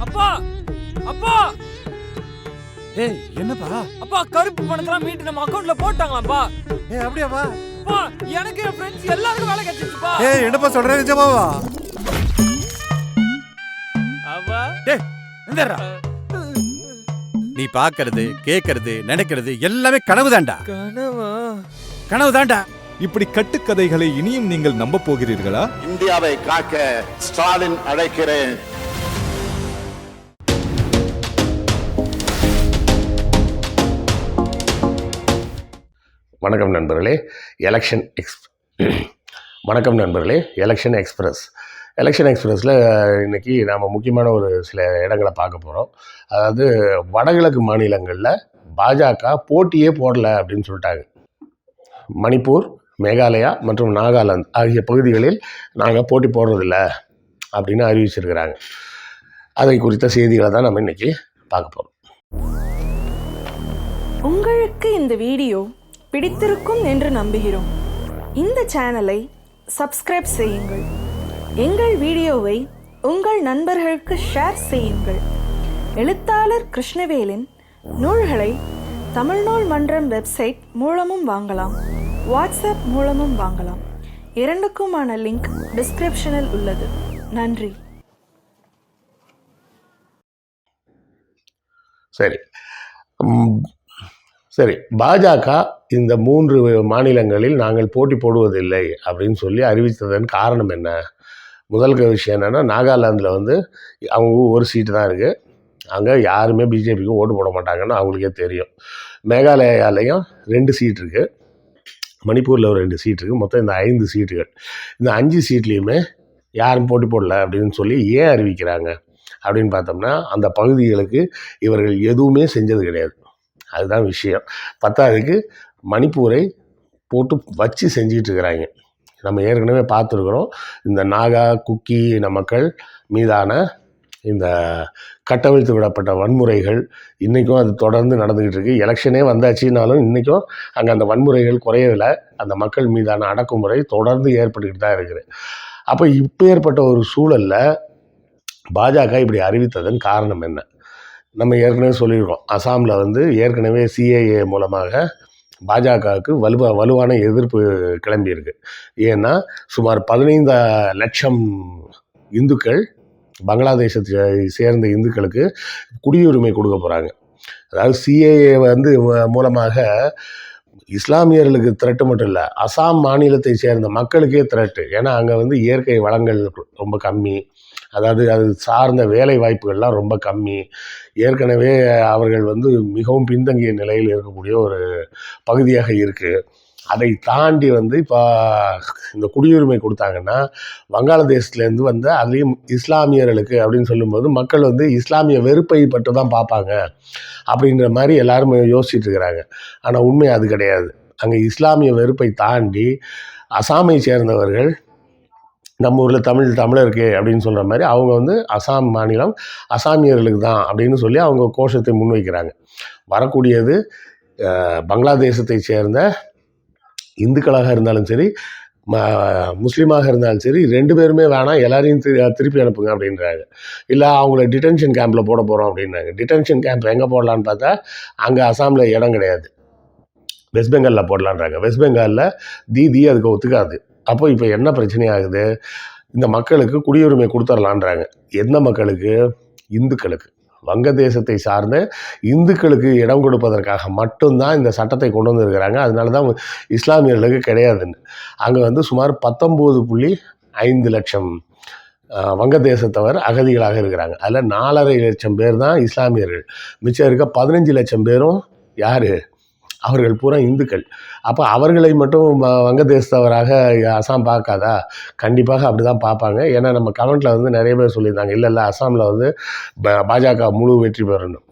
அப்பா அப்பா ஏய் என்னப்பா? அப்பா கருப்பு பணத்தெல்லாம் மீட்டு நம்ம அக்கவுண்ட்ல போட்டாங்களாப்பா. ஏய் அப்படியாப்பா? அப்பா எனக்கு என் ஃப்ரெண்ட்ஸ் எல்லாருக்கும் வேலை கிடைச்சிச்சுப்பா. ஏய் என்னப்பா சொல்ற, நிஜமாவா? அப்பா டேய் எந்தடா? நீ பாக்குறது கேக்குறது நினைக்கிறது எல்லாமே கனவுதான்டா. கனவா? கனவுதான்டா. இப்படி கட்டுக்கதைகளை இனியும் நீங்கள் நம்ப போகிறீர்களா? இந்தியாவை காக்க ஸ்டாலின் அழைக்கிறேன். வணக்கம் நண்பர்களே. வணக்கம் நண்பர்களே. எலெக்ஷன் எக்ஸ்பிரஸில் இன்றைக்கி நாம் முக்கியமான ஒரு சில இடங்களை பார்க்க போகிறோம். அதாவது வடகிழக்கு மாநிலங்களில் பாஜக போட்டியே போடலை அப்படின்னு சொல்லிட்டாங்க. மணிப்பூர், மேகாலயா மற்றும் நாகாலாந்து ஆகிய பகுதிகளில் நாங்கள் போட்டி போடுறதில்ல அப்படின்னு அறிவிச்சிருக்கிறாங்க. அதை குறித்த செய்திகளை தான் நம்ம இன்றைக்கி பார்க்க போகிறோம். உங்களுக்கு இந்த வீடியோ பிடித்திருக்கும் என்று நம்புகிறோம். இந்த சேனலை சப்ஸ்கிரைப் செய்யுங்கள். எங்கள் வீடியோவை உங்கள் நண்பர்களுக்கு ஷேர் செய்யுங்கள். எழுத்தாளர் கிருஷ்ணவேலின் நூல்களை தமிழ்நூல் மன்றம் வெப்சைட் மூலமும் வாங்கலாம், வாட்ஸ்அப் மூலமும் வாங்கலாம். இரண்டுக்குமான லிங்க் டிஸ்கிரிப்ஷனில் உள்ளது. நன்றி. சரி, பாஜக இந்த 3 மாநிலங்களில் நாங்கள் போட்டி போடுவதில்லை அப்படின்னு சொல்லி அறிவித்ததன் காரணம் என்ன? முதல் விஷயம் என்னென்னா, நாகாலாந்தில் அவங்க ஒரு சீட்டு தான் இருக்குது. அங்கே யாருமே பிஜேபிக்கு ஓட்டு போட மாட்டாங்கன்னு அவங்களுக்கே தெரியும். மேகாலயாலையும் 2 சீட் இருக்குது, மணிப்பூரில் ஒரு 2 சீட் இருக்குது. மொத்தம் இந்த 5 சீட்டுகள். இந்த 5 சீட்லேயுமே யாரும் போட்டி போடல அப்படின்னு சொல்லி ஏன் அறிவிக்கிறாங்க அப்படின்னு பார்த்தோம்னா, அந்த பகுதிகளுக்கு இவர்கள் எதுவுமே செஞ்சது கிடையாது. அதுதான் விஷயம். பத்தாவதுக்கு மணிப்பூரை போட்டு வச்சு செஞ்சிகிட்டு இருக்கிறாங்க. நம்ம ஏற்கனவே பார்த்துருக்குறோம். இந்த நாகா குக்கி இன மக்கள் மீதான இந்த கட்டவிழ்த்து விடப்பட்ட வன்முறைகள் இன்றைக்கும் அது தொடர்ந்து நடந்துக்கிட்டு இருக்குது. எலெக்ஷனே வந்தாச்சுனாலும் இன்றைக்கும் அங்கே அந்த வன்முறைகள் குறையவில்லை. அந்த மக்கள் மீதான அடக்குமுறை தொடர்ந்து ஏற்பட்டுக்கிட்டு தான் இருக்குது. அப்போ இப்போ ஏற்பட்ட ஒரு சூழலில் பாஜக இப்படி அறிவித்ததன் காரணம் என்ன? நம்ம ஏற்கனவே சொல்லியிருக்கோம். அசாமில் ஏற்கனவே சிஏஏ மூலமாக பாஜகவுக்கு வலுவான எதிர்ப்பு கிளம்பியிருக்கு. ஏன்னா சுமார் 15 லட்சம் இந்துக்கள், பங்களாதேசத்தை சேர்ந்த இந்துக்களுக்கு குடியுரிமை கொடுக்க போகிறாங்க. அதாவது சிஏஏ மூலமாக இஸ்லாமியர்களுக்கு த்ரெட்டு மட்டும் இல்லை, அசாம் மாநிலத்தை சேர்ந்த மக்களுக்கே த்ரெட்டு. ஏன்னா அங்கே இயற்கை வளங்கள் ரொம்ப கம்மி, அதாவது அது சார்ந்த வேலை வாய்ப்புகள்லாம் ரொம்ப கம்மி. ஏற்கனவே அவர்கள் மிகவும் பின்தங்கிய நிலையில் இருக்கக்கூடிய ஒரு பகுதியாக இருக்குது. அதை தாண்டி இப்போ இந்த குடியுரிமை கொடுத்தாங்கன்னா வங்காளதேசத்துலேருந்து அதுலேயும் இஸ்லாமியர்களுக்கு அப்படின்னு சொல்லும்போது மக்கள் இஸ்லாமிய வெறுப்பை பற்றி தான் பார்ப்பாங்க அப்படின்ற மாதிரி எல்லாரும் யோசிச்சுட்டு இருக்கிறாங்க. ஆனால் உண்மை அது கிடையாது. அங்கே இஸ்லாமிய வெறுப்பை தாண்டி அசாமை சேர்ந்தவர்கள் நம்ம ஊரில் தமிழருக்கு அப்படின்னு சொல்கிற மாதிரி அவங்க அசாம் மாநிலம் அசாமியர்களுக்கு தான் அப்படின்னு சொல்லி அவங்க கோஷத்தை முன்வைக்கிறாங்க. வரக்கூடியது பங்களாதேசத்தை சேர்ந்த இந்துக்களாக இருந்தாலும் சரி, முஸ்லீமாக இருந்தாலும் சரி, 2 பேருமே வேணாம், எல்லாரையும் திருப்பி அனுப்புங்க அப்படின்றாங்க. இல்லை அவங்கள டிடென்ஷன் கேம்பில் போட போகிறோம் அப்படின்றாங்க. டிடென்ஷன் கேம்ப் எங்கே போடலான்னு பார்த்தா அங்கே அசாமில் இடம் கிடையாது, வெஸ்ட் பெங்காலில் போடலான்றாங்க. வெஸ்ட் பெங்காலில் தீதி அதுக்கு ஒத்துக்காது. அப்போ இப்போ என்ன பிரச்சனை ஆகுது? இந்த மக்களுக்கு குடியுரிமை கொடுத்துடலான்றாங்க. எந்த மக்களுக்கு? இந்துக்களுக்கு. வங்கதேசத்தை சார்ந்த இந்துக்களுக்கு இடம் கொடுப்பதற்காக மட்டும்தான் இந்த சட்டத்தை கொண்டு வந்திருக்கிறாங்க. அதனால தான் இஸ்லாமியர்களுக்கு கிடையாதுன்னு. அங்கே சுமார் 19.5 லட்சம் வங்கதேசத்தவர் அகதிகளாக இருக்கிறாங்க. அதில் 4.5 லட்சம் பேர் தான் இஸ்லாமியர்கள். மிச்சம் இருக்க 15 லட்சம் பேரும் யார்? அவர்கள் பூரா இந்துக்கள். அப்போ அவர்களை மட்டும் வங்கதேசத்தவராக அசாம் பார்க்காதா? கண்டிப்பாக அப்படி தான் பார்ப்பாங்க. ஏன்னா நம்ம கமெண்ட்டில் நிறைய பேர் சொல்லியிருந்தாங்க, இல்லை அசாமில் பாஜக முழு வெற்றி பெறணும்.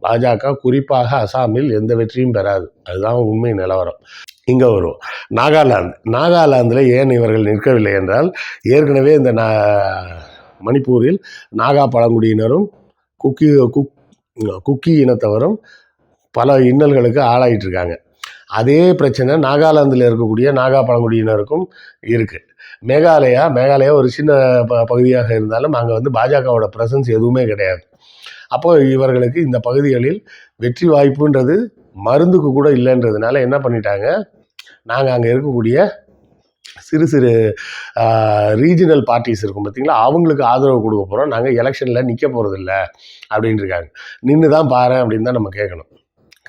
பாஜக குறிப்பாக அசாமில் எந்த வெற்றியும் பெறாது. அதுதான் உண்மை நிலவரம். இங்கே வரும் நாகாலாந்தில் ஏன் இவர்கள் நிற்கவில்லை என்றால், ஏற்கனவே இந்த மணிப்பூரில் நாகா பழங்குடியினரும் குக்கி இனத்தவரும் பல இன்னல்களுக்கு ஆளாயிட்டு இருக்காங்க. அதே பிரச்சனை நாகாலாந்தில் இருக்கக்கூடிய நாகா பழங்குடியினருக்கும் இருக்குது. மேகாலயா ஒரு சின்ன பகுதியாக இருந்தாலும் அங்கே வந்து பாஜகவோட ப்ரெசன்ஸ் எதுவுமே கிடையாது. அப்போது இவர்களுக்கு இந்த பகுதிகளில் வெற்றி வாய்ப்புன்றது மருந்துக்கு கூட இல்லைன்றதுனால என்ன பண்ணிட்டாங்க, நாங்கள் அங்கே இருக்கக்கூடிய சிறு சிறு ரீஜனல் பார்ட்டிஸ் இருக்கும் பார்த்தீங்களா, அவங்களுக்கு ஆதரவு கொடுக்க போகிறோம், நாங்கள் எலெக்ஷனில் நிற்க போகிறதில்ல அப்படின்னு இருக்காங்க. நின்று தான் பாரு அப்படின்னு தான் நம்ம கேட்கணும்.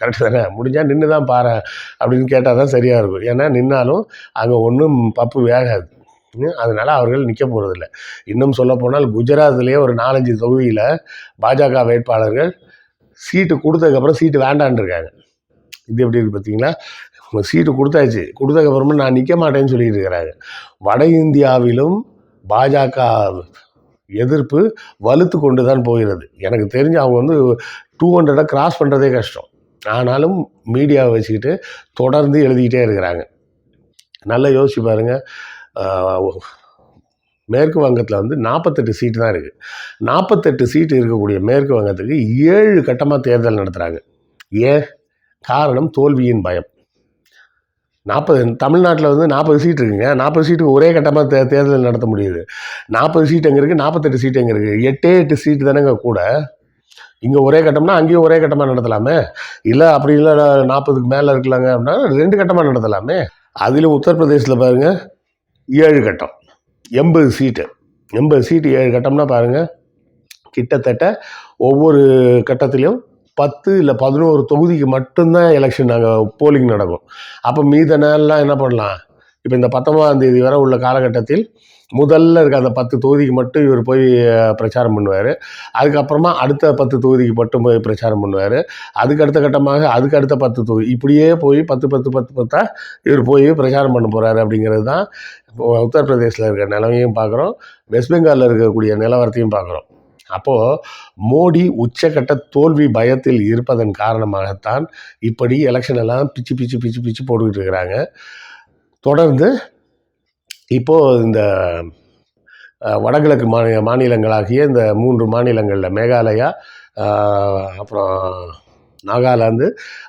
கரெக்டு தானே? முடிஞ்சால் நின்று தான் பாரு அப்படின்னு கேட்டால் தான் சரியாக இருக்கும். ஏன்னா நின்னாலும் அங்கே ஒன்றும் பப்பு வேகாது. அதனால் அவர்கள் நிற்க போகிறதில்ல. இன்னும் சொல்லப்போனால் குஜராத்லேயே ஒரு 4-5 தொகுதியில் பாஜக வேட்பாளர்கள் சீட்டு கொடுத்ததுக்கப்புறம் சீட்டு வேண்டான்னு இருக்காங்க. இது எப்படி இருக்குது பார்த்தீங்களா? சீட்டு கொடுத்தாச்சு, கொடுத்ததுக்கப்புறமா நான் நிற்க மாட்டேன்னு சொல்லிட்டு இருக்கிறாங்க. வட இந்தியாவிலும் பாஜக எதிர்ப்பு வலுத்து கொண்டு தான் போகிறது. எனக்கு தெரிஞ்சு அவங்க வந்து 200 கிராஸ் பண்ணுறதே கஷ்டம். ஆனாலும் மீடியாவை வச்சுக்கிட்டு தொடர்ந்து எழுதிக்கிட்டே இருக்கிறாங்க. நல்லா யோசிச்சு பாருங்கள். மேற்கு வங்கத்தில் வந்து 48 சீட்டு தான் இருக்குது. 48 சீட்டு இருக்கக்கூடிய மேற்கு வங்கத்துக்கு 7 கட்டமாக தேர்தல் நடத்துகிறாங்க. ஏன்? காரணம் தோல்வியின் பயம். 40 தமிழ்நாட்டில் வந்து 40 சீட் இருக்குங்க. 40 சீட்டுக்கு ஒரே கட்டமாக தேர்தல் நடத்த முடியுது. 40 சீட் எங்கே இருக்குது, 48 சீட் எங்கே இருக்குது? 8 சீட்டு தானேங்க கூட. இங்கே ஒரே கட்டம்னா அங்கேயும் ஒரே கட்டமாக நடத்தலாமே. இல்லை அப்படி இல்லை 40க்கு மேலே இருக்கலாங்க அப்படின்னா 2 கட்டமாக நடத்தலாமே. அதிலும் உத்தரப்பிரதேசத்தில் பாருங்கள் 7 கட்டம் 80 சீட்டு 7 கட்டம்னா பாருங்கள், கிட்டத்தட்ட ஒவ்வொரு கட்டத்திலையும் 10 இல்லை 11 தொகுதிக்கு மட்டும்தான் எலெக்ஷன் நாங்கள் போலிங் நடக்கும். அப்போ மீத நாள்லாம் என்ன பண்ணலாம்? இப்போ இந்த 19ஆம் தேதி வரை உள்ள காலகட்டத்தில் முதல்ல இருக்க அந்த 10 தொகுதிக்கு மட்டும் இவர் போய் பிரச்சாரம் பண்ணுவார். அதுக்கப்புறமா அடுத்த 10 தொகுதிக்கு மட்டும் போய் பிரச்சாரம் பண்ணுவார். அதுக்கு அடுத்த கட்டமாக அதுக்கு அடுத்த 10 தொகுதி, இப்படியே போய் 10 இவர் போய் பிரச்சாரம் பண்ண போகிறாரு. அப்படிங்கிறது தான் உத்தரப்பிரதேசில் இருக்கிற நிலவையும் பார்க்குறோம், வெஸ்ட் பெங்காலில் இருக்கக்கூடிய நிலவரத்தையும் பார்க்குறோம். அப்போது மோடி உச்சக்கட்ட தோல்வி பயத்தில் இருப்பதன் காரணமாகத்தான் இப்படி எலெக்ஷன் எல்லாம் பிச்சு போட்டுக்கிட்டு இருக்கிறாங்க. தொடர்ந்து இப்போது இந்த வடகிழக்கு மாநிலங்களாகிய இந்த 3 மாநிலங்களில் மேகாலயா, அப்புறம் நாகாலாந்து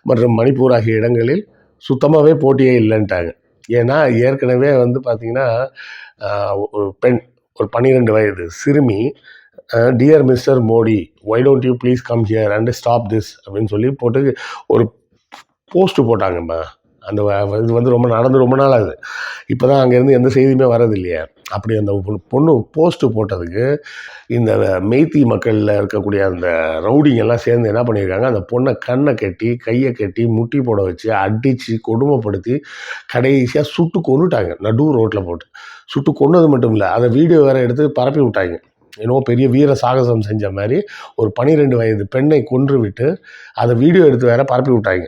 மற்றும் மணிப்பூர் ஆகிய இடங்களில் சுத்தமாகவே போட்டியே இல்லைன்ட்டாங்க. ஏன்னா ஏற்கனவே வந்து பார்த்திங்கன்னா ஒரு பெண், ஒரு 12 வயது சிறுமி, dear mister Modi, why don't you please come here and stop this அப்படின்னு சொல்லி போட்டு ஒரு போஸ்ட்டு போட்டாங்கம்மா. அந்த இது வந்து ரொம்ப நாள் ஆகுது. இப்போ தான் அங்கேருந்து எந்த செய்தியுமே வரது இல்லையா. அப்படி அந்த பொண்ணு போஸ்ட்டு போட்டதுக்கு இந்த மெய்த்தி மக்களில் இருக்கக்கூடிய அந்த ரவுடிங்கெல்லாம் சேர்ந்து என்ன பண்ணியிருக்காங்க, அந்த பொண்ணை கண்ணை கட்டி கையை கட்டி முட்டி போட வச்சு அடித்து கொடுமைப்படுத்தி கடைசியாக சுட்டு கொன்னுட்டாங்க. நடு ரோட்டில் போட்டு சுட்டு கொன்னது மட்டும் இல்லை, அதை வீடியோ வேறு எடுத்து பரப்பி விட்டாங்க. ஏன்னோ பெரிய வீர சாகசம் செஞ்ச மாதிரி ஒரு 12 வயது பெண்ணை கொன்று விட்டு அதை வீடியோ எடுத்து வேற பரப்பி விட்டாங்க.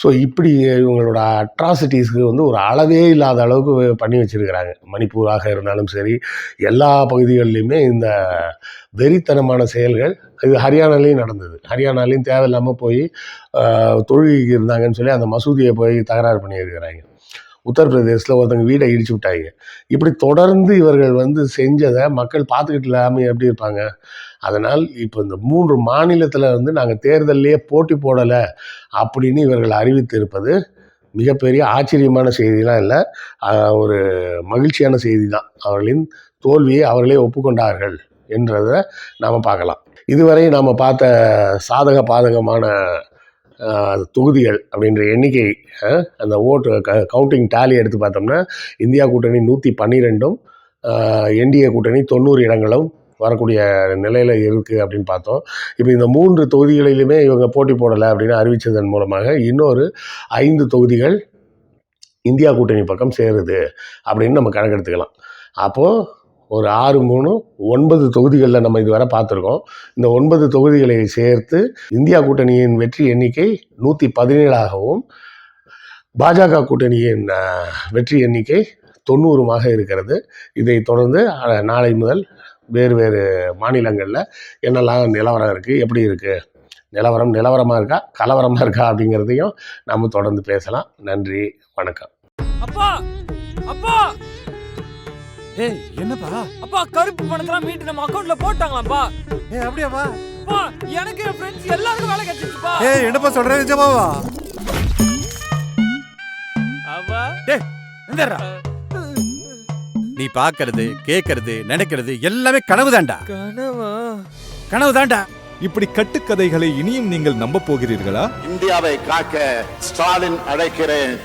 ஸோ இப்படி இவங்களோட அட்ராசிட்டிஸ்க்கு வந்து ஒரு அளவே இல்லாத அளவுக்கு பண்ணி வச்சுருக்கிறாங்க. மணிப்பூராக இருந்தாலும் சரி, எல்லா பகுதிகளிலையுமே இந்த வெறித்தனமான செயல்கள். இது ஹரியானாலேயும் நடந்தது. ஹரியானாலேயும் தேவையில்லாமல் போய் தொழுகைக்கு இருந்தாங்கன்னு சொல்லி அந்த மசூதியை போய் தகராறு பண்ணியிருக்கிறாங்க. உத்தரப்பிரதேசத்தில் ஒருத்தங்க வீடை இடிச்சு விட்டாங்க. இப்படி தொடர்ந்து இவர்கள் வந்து செஞ்சதை மக்கள் பார்த்துக்கிட்டு இல்லாமல் எப்படி இருப்பாங்க? அதனால் இப்போ இந்த 3 மாநிலத்தில் வந்து நாங்கள் தேர்தல்லையே போட்டி போடலை அப்படின்னு இவர்கள் அறிவித்து இருப்பது மிகப்பெரிய ஆச்சரியமான செய்திலாம் இல்லை, ஒரு மகிழ்ச்சியான செய்தி தான். அவர்களின் தோல்வியை அவர்களே ஒப்புக்கொண்டார்கள் என்றதை நாம் பார்க்கலாம். இதுவரை நாம் பார்த்த சாதக பாதகமான தொகுதிகள் அப்படின்ற எண்ணிக்கை, அந்த ஓட்டு கவுண்டிங் டேலி எடுத்து பார்த்தோம்னா இந்தியா கூட்டணி 112ம் என்டிஏ கூட்டணி 90 இடங்களும் வரக்கூடிய நிலையில் இருக்குது அப்படின்னு பார்த்தோம். இப்போ இந்த 3 தொகுதிகளிலுமே இவங்க போட்டி போடலை அப்படின்னு அறிவித்ததன் மூலமாக இன்னொரு 5 தொகுதிகள் இந்தியா கூட்டணி பக்கம் சேருது அப்படின்னு நம்ம கணக்கெடுத்துக்கலாம். அப்போது ஒரு 6, 3, 9 தொகுதிகளில் நம்ம இதுவரை பார்த்துருக்கோம். இந்த 9 தொகுதிகளை சேர்த்து இந்தியா கூட்டணியின் வெற்றி எண்ணிக்கை 117ஆகவும் பாஜக கூட்டணியின் வெற்றி எண்ணிக்கை 90மாக இருக்கிறது. இதை தொடர்ந்து நாளை முதல் வேறு மாநிலங்களில் என்னெல்லாம் நிலவரம் இருக்குது, எப்படி இருக்குது, நிலவரமாக இருக்கா கலவரமாக இருக்கா அப்படிங்கிறதையும் நம்ம தொடர்ந்து பேசலாம். நன்றி, வணக்கம். அப்பா அப்பா ஏய் என்னப்பா? அப்பா, கருப்பு பணத்தெல்லாம் மீட்டு நம்ம அக்கவுண்ட்ல போட்டாங்களாப்பா. அப்படியாப்பா? அப்பா, எனக்கு என் ஃப்ரெண்ட்ஸ் எல்லாருக்கும் வேலை கிடைச்சிருச்சுப்பா. என்னப்பா சொல்ற நிஜமாவா? அப்பா டேய் இந்தடா. நீ பாக்குறது கேக்குறது நினைக்கிறது எல்லாமே கனவுதான்டா. கனவா? கனவுதான்டா. இப்படி கட்டுக்கதைகளை இனியும் நீங்கள் நம்ப போகிறீர்களா? இந்தியாவை காக்க ஸ்டாலின் அழைக்கிறேன்.